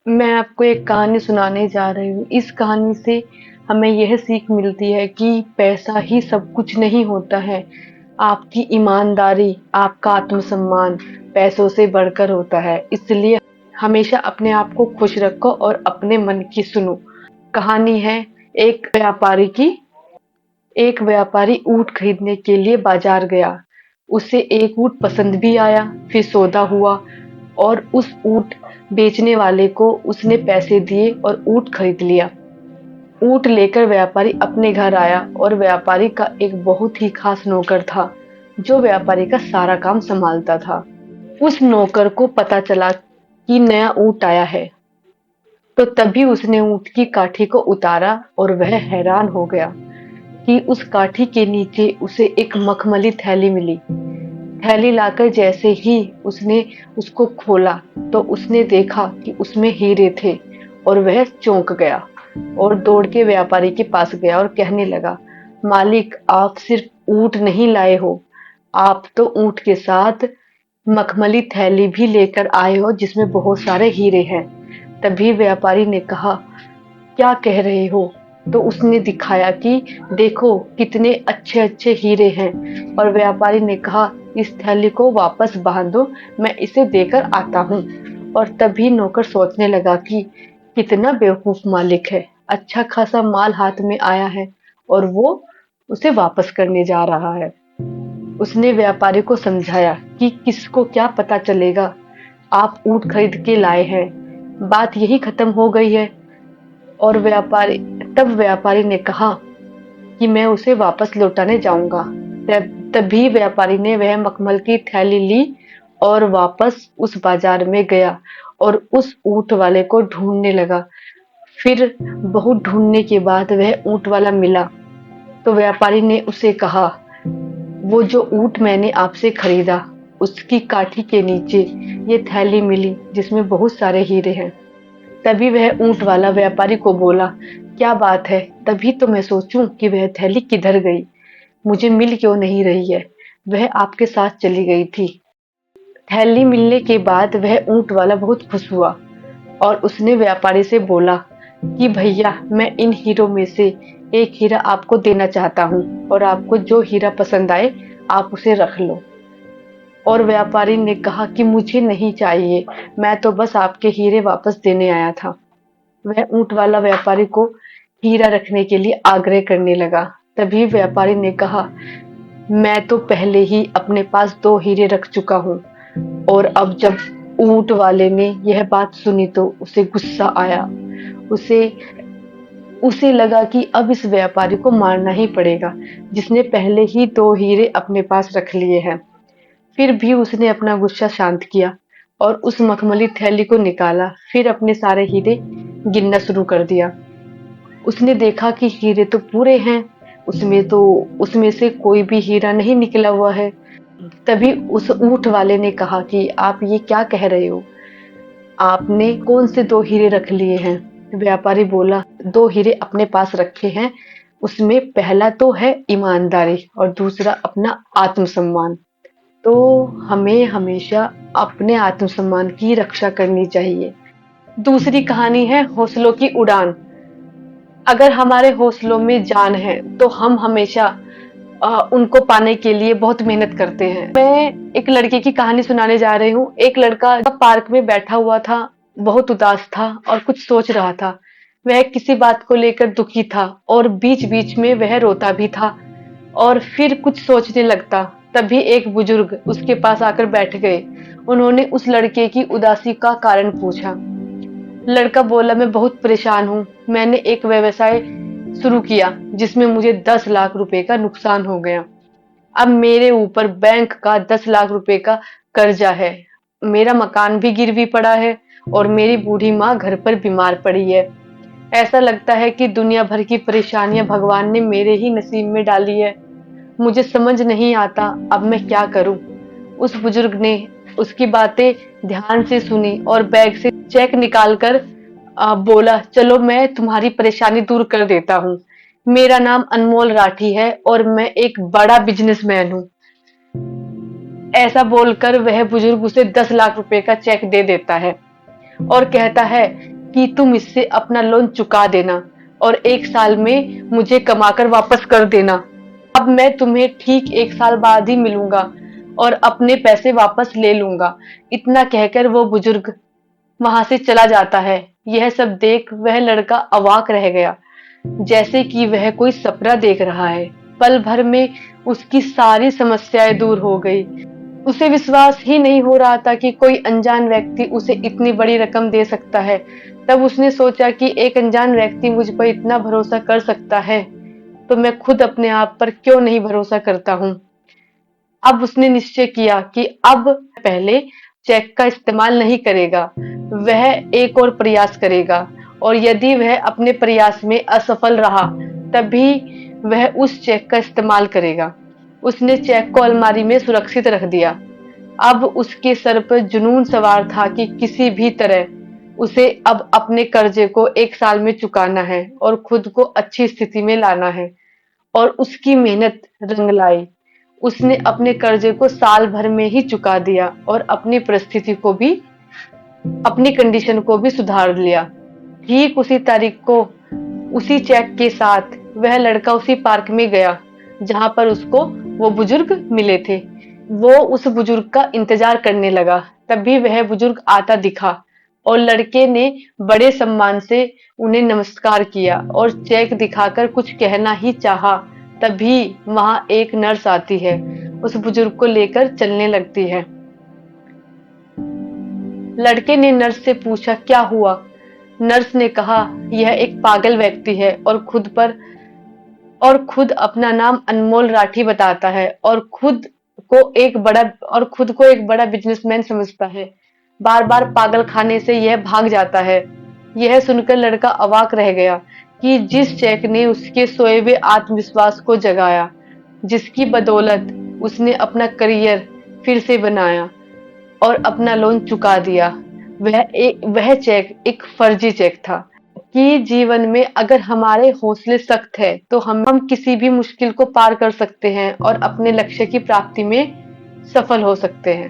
मैं आपको एक कहानी सुनाने जा रही हूँ। इस कहानी से हमें यह सीख मिलती है कि पैसा ही सब कुछ नहीं होता है। आपकी ईमानदारी, आपका आत्मसम्मान पैसों से बढ़कर होता है। इसलिए हमेशा अपने आप को खुश रखो और अपने मन की सुनो। कहानी है एक व्यापारी की। एक व्यापारी ऊँट खरीदने के लिए बाजार गया। उसे एक ऊँट पसंद भी आया, फिर सौदा हुआ और उस ऊँट बेचने वाले को उसने पैसे दिए और ऊँट खरीद लिया। ऊँट लेकर व्यापारी अपने घर आया और व्यापारी का एक बहुत ही खास नौकर था, जो व्यापारी का सारा काम संभालता था। उस नौकर को पता चला कि नया ऊँट आया है, तो तभी उसने ऊँट की काठी को उतारा और वह हैरान हो गया कि उस काठी के नीचे उसे एक मखमली थैली मिली। थैली लाकर जैसे ही उसने उसको खोला, तो उसने देखा कि उसमें हीरे थे और वह चौंक गया और दौड़ के व्यापारी के पास गया और कहने लगा, मालिक, आप सिर्फ ऊँट नहीं लाए हो, आप तो ऊँट के साथ मखमली थैली भी लेकर आए हो जिसमें बहुत सारे हीरे हैं। तभी व्यापारी ने कहा, क्या कह रहे हो? तो उसने दिखाया कि देखो कितने अच्छे अच्छे हीरे हैं। और व्यापारी ने कहा, इस थैली को वापस बांधो, मैं इसे देकर आता हूँ। और तभी नौकर सोचने लगा कि कितना बेवकूफ मालिक है, अच्छा खासा माल हाथ में आया है और वो उसे वापस करने जा रहा है। उसने व्यापारी को समझाया कि किसको क्या पता चलेगा, आप ऊँट खरीद के लाए हैं, बात यही खत्म हो गई है। और व्यापारी ने कहा कि मैं उसे वापस लौटाने जाऊंगा। तभी व्यापारी ने वह मखमल की थैली ली और वापस उस बाजार में गया और उस ऊंट वाले को ढूंढने लगा। फिर बहुत ढूंढने के बाद वह ऊंट वाला मिला, तो व्यापारी ने उसे कहा, वो जो ऊंट मैंने आपसे खरीदा, उसकी काठी के नीचे ये थैली मिली जिसमें बहुत सारे हीरे हैं। तभी वह ऊंट वाला व्यापारी को बोला, क्या बात है, तभी तो मैं सोचूं कि वह थैली किधर गई, मुझे मिल क्यों नहीं रही है, वह आपके साथ चली गई थी। थैली मिलने के बाद वह ऊंट वाला बहुत खुश हुआ और उसने व्यापारी से बोला कि भैया, मैं इन हीरों में से एक हीरा आपको देना चाहता हूँ और आपको जो हीरा पसंद आए आप उसे रख लो। और व्यापारी ने कहा कि मुझे नहीं चाहिए, मैं तो बस आपके हीरे वापस देने आया था। वह ऊंट वाला व्यापारी को हीरा रखने के लिए आग्रह करने लगा। तभी व्यापारी ने कहा, मैं तो पहले ही अपने पास 2 हीरे रख चुका हूँ। और अब जब ऊंट वाले ने यह बात सुनी तो उसे गुस्सा आया। उसे उसे लगा कि अब इस व्यापारी को मारना ही पड़ेगा, जिसने पहले ही 2 हीरे अपने पास रख लिए हैं। फिर भी उसने अपना गुस्सा शांत किया और उस मखमली थैली को निकाला, फिर अपने सारे हीरे गिनना शुरू कर दिया। उसने देखा कि हीरे तो पूरे हैं, उसमें से कोई भी हीरा नहीं निकला हुआ है। तभी उस ऊंट वाले ने कहा कि आप ये क्या कह रहे हो? आपने कौन से 2 हीरे रख लिए हैं? व्यापारी बोला, 2 हीरे अपने पास रखे हैं, उसमें पहला तो है ईमानदारी और दूसरा अपना आत्मसम्मान। तो हमें हमेशा अपने आत्मसम्मान की रक्षा करनी चाहिए। दूसरी कहानी है हौसलों की उड़ान। अगर हमारे हौसलों में जान है तो हम हमेशा उनको पाने के लिए बहुत मेहनत करते हैं। मैं एक लड़के की कहानी सुनाने जा रही हूँ। एक लड़का पार्क में बैठा हुआ था, बहुत उदास था और कुछ सोच रहा था। वह किसी बात को लेकर दुखी था और बीच बीच में वह रोता भी था और फिर कुछ सोचने लगता। तभी एक बुजुर्ग उसके पास आकर बैठ गए। उन्होंने उस लड़के की उदासी का कारण पूछा। लड़का बोला, मैं बहुत परेशान हूँ, मैंने एक व्यवसाय शुरू किया जिसमें मुझे 10 लाख रुपए का नुकसान हो गया। अब मेरे ऊपर बैंक का 10 लाख रुपए का कर्जा है, मेरा मकान भी गिरवी पड़ा है और मेरी बूढ़ी माँ घर पर बीमार पड़ी है। ऐसा लगता है कि दुनिया भर की परेशानियां भगवान ने मेरे ही नसीब में डाली है। मुझे समझ नहीं आता अब मैं क्या करूं। उस बुजुर्ग ने उसकी बातें ध्यान से सुनी और बैग से चेक निकालकर बोला, चलो मैं तुम्हारी परेशानी दूर कर देता हूँ। मेरा नाम अनमोल राठी है और मैं एक बड़ा बिजनेसमैन हूँ। ऐसा बोलकर वह बुजुर्ग उसे 10 लाख रुपए का चेक दे देता है और कहता है कि तुम इससे अपना लोन चुका देना और 1 साल में मुझे कमाकर वापस कर देना। अब मैं तुम्हें ठीक 1 साल बाद ही मिलूंगा और अपने पैसे वापस ले लूंगा। इतना कहकर वो बुजुर्ग वहां से चला जाता है। यह सब देख वह लड़का अवाक रह गया, जैसे कि वह कोई सपना देख रहा है। पल भर में उसकी सारी समस्याएं दूर हो गई। उसे विश्वास ही नहीं हो रहा था कि कोई अनजान व्यक्ति उसे इतनी बड़ी रकम दे सकता है। तब उसने सोचा कि एक अनजान व्यक्ति मुझ पर इतना भरोसा कर सकता है, तो मैं खुद अपने आप पर क्यों नहीं भरोसा करता हूँ। अब उसने निश्चय किया कि अब पहले चेक का इस्तेमाल नहीं करेगा। वह एक और प्रयास करेगा और यदि वह अपने प्रयास में असफल रहा, तभी वह उस चेक का इस्तेमाल करेगा। उसने चेक को अलमारी में सुरक्षित रख दिया। अब उसके सर पर जुनून सवार था कि किसी भी तरह उसे अब अपने कर्जे को 1 साल में चुकाना है और खुद को अच्छी स्थिति में लाना है। और उसकी मेहनत रंग लाई। उसने अपने कर्जे को साल भर में ही चुका दिया और अपनी परिस्थिति को भी, अपनी कंडीशन को भी सुधार लिया। ठीक उसी तारीख को उसी चेक के साथ वह लड़का उसी पार्क में गया जहां पर उसको वो बुजुर्ग मिले थे। वो उस बुजुर्ग का इंतजार करने लगा। तभी वह बुजुर्ग आता दिखा और लड़के ने बड़े सम्मान से उन्हें नमस्कार किया और चेक दिखाकर कुछ कहना ही चाहा। तभी वहां एक नर्स आती है, उस बुजुर्ग को लेकर चलने लगती है। लड़के ने नर्स से पूछा, क्या हुआ? नर्स ने कहा, यह एक पागल व्यक्ति है और खुद अपना नाम अनमोल राठी बताता है और खुद को एक बड़ा बिजनेसमैन समझता है। बार बार पागल खाने से यह भाग जाता है। यह सुनकर लड़का अवाक रह गया कि जिस चेक ने उसके सोए हुए आत्मविश्वास को जगाया, जिसकी बदौलत उसने अपना करियर फिर से बनाया और अपना लोन चुका दिया, वह चेक एक फर्जी चेक था। कि जीवन में अगर हमारे हौसले सख्त है तो हम किसी भी मुश्किल को पार कर सकते हैं और अपने लक्ष्य की प्राप्ति में सफल हो सकते हैं।